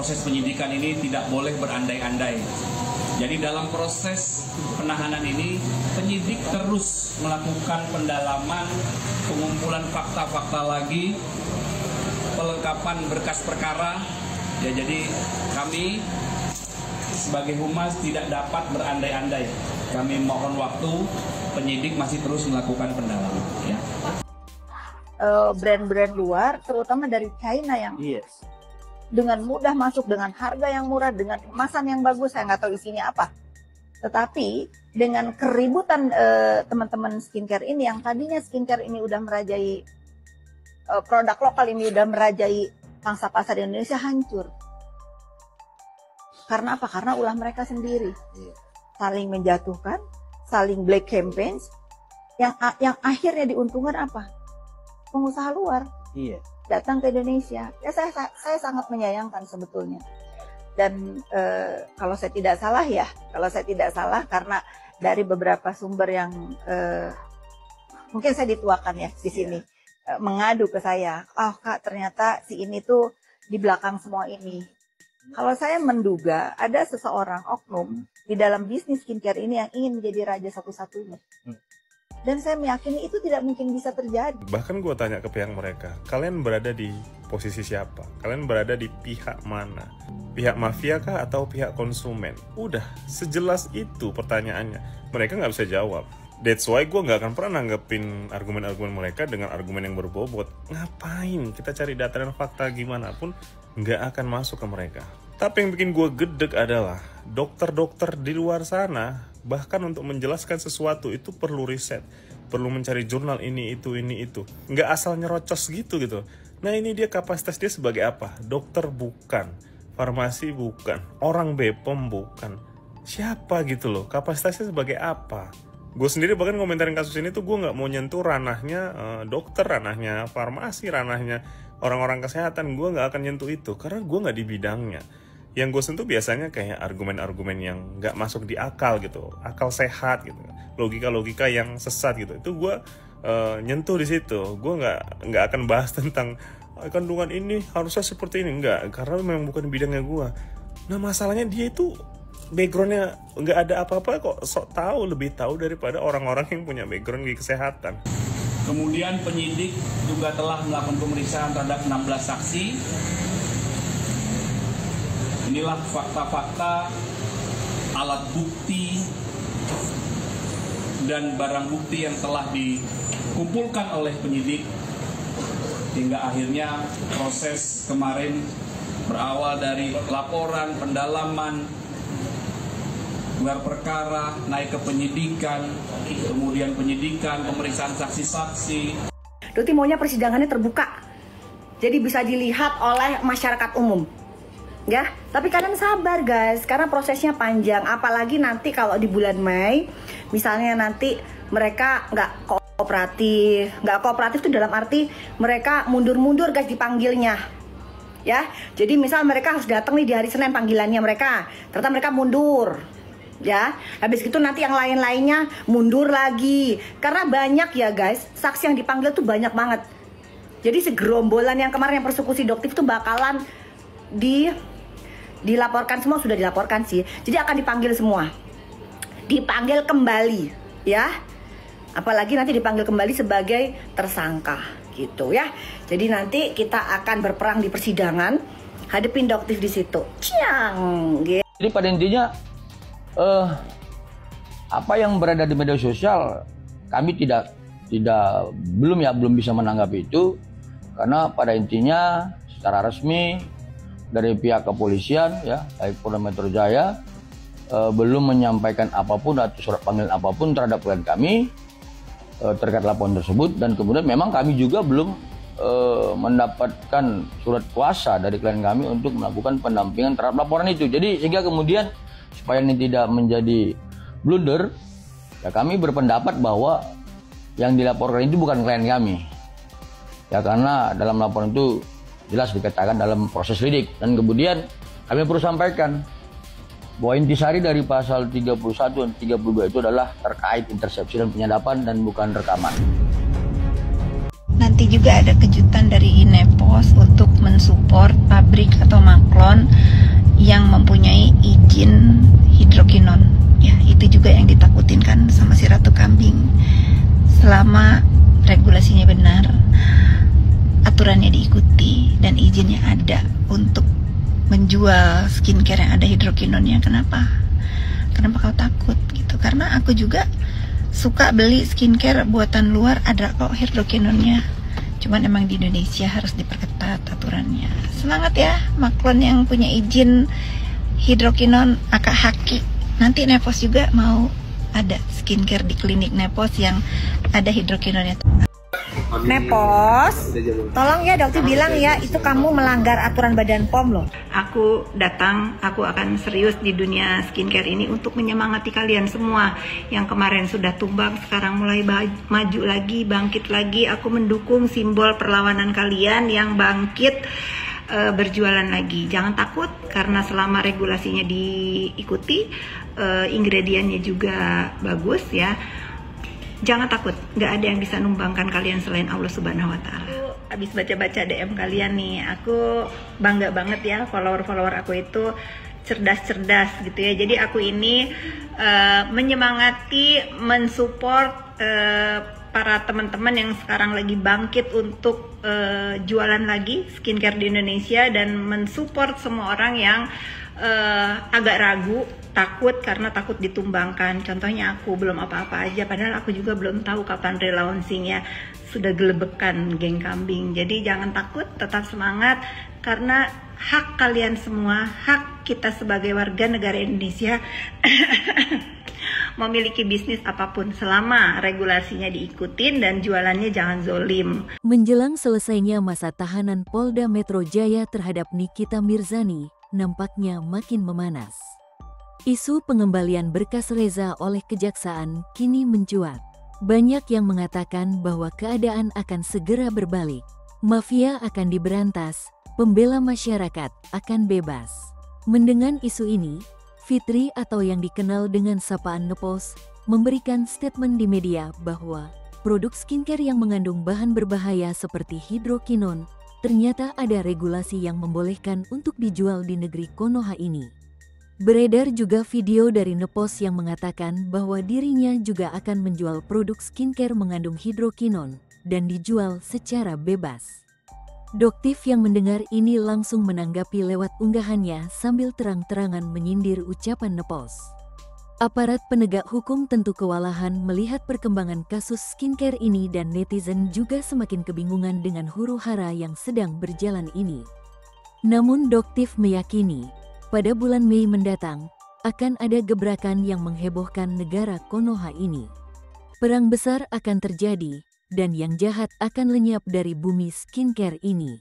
proses penyidikan ini tidak boleh berandai-andai. Jadi dalam proses penahanan ini, penyidik terus melakukan pendalaman, pengumpulan fakta-fakta lagi, pelengkapan berkas perkara. Ya, jadi kami sebagai humas tidak dapat berandai-andai. Kami mohon waktu, penyidik masih terus melakukan pendalaman. Ya. Brand-brand luar, terutama dari China yang dengan mudah masuk dengan harga yang murah, dengan kemasan yang bagus, saya nggak tahu isinya apa. Tetapi dengan keributan teman-teman skincare ini, yang tadinya skincare ini udah merajai, produk lokal ini udah merajai pangsa pasar Indonesia, hancur. Karena apa? Karena ulah mereka sendiri. Saling menjatuhkan, saling black campaigns, yang akhirnya diuntungkan apa? Pengusaha luar datang ke Indonesia. Ya, saya sangat menyayangkan sebetulnya. Dan kalau saya tidak salah karena dari beberapa sumber yang mungkin saya dituakan ya di sini, mengadu ke saya, Kak, ternyata si ini tuh di belakang semua ini. Kalau saya menduga ada seseorang oknum di dalam bisnis skincare ini yang ingin menjadi raja satu-satunya. Dan saya meyakini itu tidak mungkin bisa terjadi. Bahkan gue tanya ke pihak mereka, kalian berada di posisi siapa? Kalian berada di pihak mana? Pihak mafia kah atau pihak konsumen? Udah, sejelas itu pertanyaannya. Mereka nggak bisa jawab. That's why gue nggak akan pernah nanggepin argumen-argumen mereka dengan argumen yang berbobot. Ngapain? Kita cari data dan fakta gimana pun nggak akan masuk ke mereka. Tapi yang bikin gue gedek adalah dokter-dokter di luar sana, bahkan untuk menjelaskan sesuatu itu perlu riset, perlu mencari jurnal ini itu. Nggak asal nyerocos gitu. Nah, ini dia kapasitas dia sebagai apa? Dokter bukan, farmasi bukan, orang BPOM bukan. Siapa gitu loh, kapasitasnya sebagai apa? Gue sendiri bahkan komentarin kasus ini tuh gue nggak mau nyentuh ranahnya dokter, ranahnya farmasi, ranahnya orang-orang kesehatan. Gue nggak akan nyentuh itu karena gue nggak di bidangnya. Yang gue sentuh biasanya kayak argumen-argumen yang nggak masuk di akal gitu, akal sehat gitu, logika-logika yang sesat gitu. Itu gue nyentuh di situ. Gue nggak akan bahas tentang kandungan ini harusnya seperti ini, nggak, karena memang bukan bidangnya gue. Nah, masalahnya dia itu backgroundnya nggak ada apa-apa kok, sok tahu, lebih tahu daripada orang-orang yang punya background di kesehatan. Kemudian penyidik juga telah melakukan pemeriksaan terhadap 16 saksi. Inilah fakta-fakta, alat bukti, dan barang bukti yang telah dikumpulkan oleh penyidik. Hingga akhirnya proses kemarin berawal dari laporan, pendalaman, gelar perkara, naik ke penyidikan, kemudian penyidikan, pemeriksaan saksi-saksi. Doti maunya persidangannya terbuka, jadi bisa dilihat oleh masyarakat umum. Ya, tapi kalian sabar guys, karena prosesnya panjang. Apalagi nanti kalau di bulan Mei, misalnya nanti mereka nggak kooperatif itu dalam arti mereka mundur-mundur guys dipanggilnya. Ya, jadi misal mereka harus datang nih di hari Senin panggilannya mereka, ternyata mereka mundur. Ya, habis itu nanti yang lain-lainnya mundur lagi. Karena banyak ya guys, saksi yang dipanggil tuh banyak banget. Jadi segerombolan yang kemarin yang persekusi doktif tuh bakalan dilaporkan semua, sudah dilaporkan sih. Jadi akan dipanggil semua. Dipanggil kembali, ya. Apalagi nanti dipanggil kembali sebagai tersangka gitu ya. Jadi nanti kita akan berperang di persidangan, hadepin doktif di situ. Ciang, gitu. Jadi pada intinya apa yang berada di media sosial kami belum bisa menanggapi itu, karena pada intinya secara resmi dari pihak kepolisian ya, baik Polda Metro Jaya belum menyampaikan apapun atau surat panggilan apapun terhadap klien kami terkait laporan tersebut. Dan kemudian memang kami juga belum mendapatkan surat kuasa dari klien kami untuk melakukan pendampingan terhadap laporan itu. Jadi sehingga kemudian supaya ini tidak menjadi blunder, ya kami berpendapat bahwa yang dilaporkan itu bukan klien kami. Ya, karena dalam laporan itu jelas dikatakan dalam proses lidik. Dan kemudian kami perlu sampaikan bahwa intisari dari pasal 31 dan 32 itu adalah terkait intersepsi dan penyadapan dan bukan rekaman. Nanti juga ada kejutan dari Inepos untuk mensupport pabrik atau maklon selama regulasinya benar, aturannya diikuti, dan izinnya ada untuk menjual skincare yang ada hidrokinonnya. Kenapa kau takut gitu? Karena aku juga suka beli skincare buatan luar, ada kok hidrokinonnya. Cuman emang di Indonesia harus diperketat aturannya. Semangat ya Maklon yang punya izin hidrokinon, Akak Haki. Nanti Nepos juga mau ada skincare di klinik Nepos yang ada hidrokinonnya. Nepos, tolong ya dokter bilang ya, itu kamu melanggar aturan Badan POM loh. Aku datang, aku akan serius di dunia skincare ini untuk menyemangati kalian semua yang kemarin sudah tumbang, sekarang mulai maju lagi, bangkit lagi. Aku mendukung simbol perlawanan kalian yang bangkit, berjualan lagi. Jangan takut, karena selama regulasinya diikuti, ingredientnya juga bagus ya. Jangan takut, nggak ada yang bisa numbangkan kalian selain Allah Subhanahu Wa Taala. Abis baca-baca DM kalian nih, aku bangga banget ya, follower-follower aku itu cerdas-cerdas gitu ya. Jadi aku ini menyemangati, mensupport para teman-teman yang sekarang lagi bangkit untuk jualan lagi skincare di Indonesia, dan mensupport semua orang yang agak ragu, takut karena takut ditumbangkan. Contohnya aku belum apa-apa aja, padahal aku juga belum tahu kapan relaunchingnya. Sudah gelebekan geng kambing. Jadi jangan takut, tetap semangat, karena hak kalian semua, hak kita sebagai warga negara Indonesia memiliki bisnis apapun selama regulasinya diikutin dan jualannya jangan zolim. Menjelang selesainya masa tahanan Polda Metro Jaya terhadap Nikita Mirzani, nampaknya makin memanas. Isu pengembalian berkas Reza oleh kejaksaan kini mencuat. Banyak yang mengatakan bahwa keadaan akan segera berbalik. Mafia akan diberantas, pembela masyarakat akan bebas. Mendengar isu ini, Fitri atau yang dikenal dengan sapaan Nepos memberikan statement di media bahwa produk skincare yang mengandung bahan berbahaya seperti hidrokinon ternyata ada regulasi yang membolehkan untuk dijual di negeri Konoha ini. Beredar juga video dari Nepos yang mengatakan bahwa dirinya juga akan menjual produk skincare mengandung hidrokinon dan dijual secara bebas. Doktif yang mendengar ini langsung menanggapi lewat unggahannya sambil terang-terangan menyindir ucapan Nepos. Aparat penegak hukum tentu kewalahan melihat perkembangan kasus skincare ini, dan netizen juga semakin kebingungan dengan huru-hara yang sedang berjalan ini. Namun Doktif meyakini, pada bulan Mei mendatang, akan ada gebrakan yang menghebohkan negara Konoha ini. Perang besar akan terjadi, dan yang jahat akan lenyap dari bumi skincare ini.